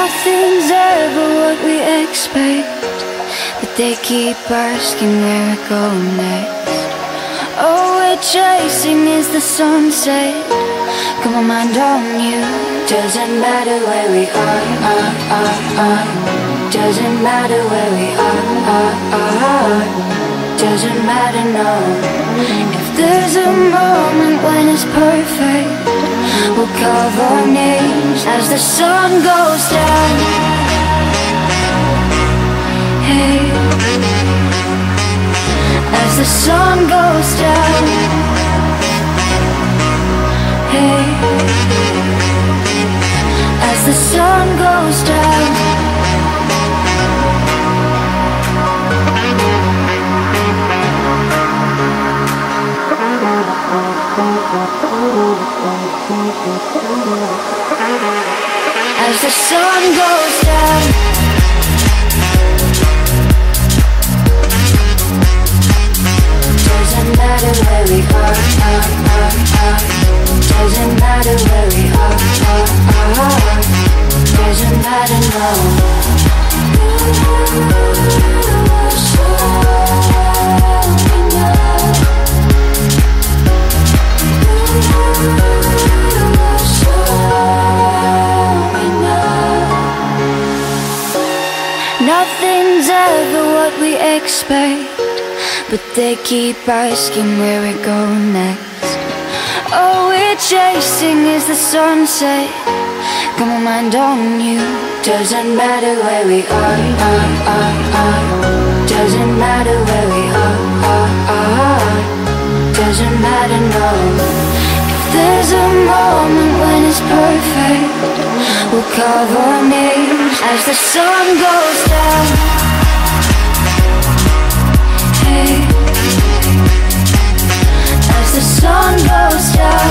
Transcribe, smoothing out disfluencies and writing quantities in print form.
Nothing's ever what we expect, but they keep asking where we're going next. All we're chasing is the sunset. Got my mind on you. Doesn't matter where we are. Doesn't matter where we are. Doesn't matter, no. If there's a moment when it's perfect, we'll carve our names as the sun goes down. Hey, as the sun goes down. Hey, as the sun goes down. As the sun goes down. Doesn't matter where we are. Doesn't matter where we are. Doesn't matter, no. Nothing's ever what we expect, but they keep asking where we're going next. All we're chasing is the sunset. Got my mind on you. Doesn't matter where we are. Doesn't matter where we are. Doesn't matter, no. If there's a moment when it's perfect, we'll carve our names as the sun goes down. Hey, as the sun goes down.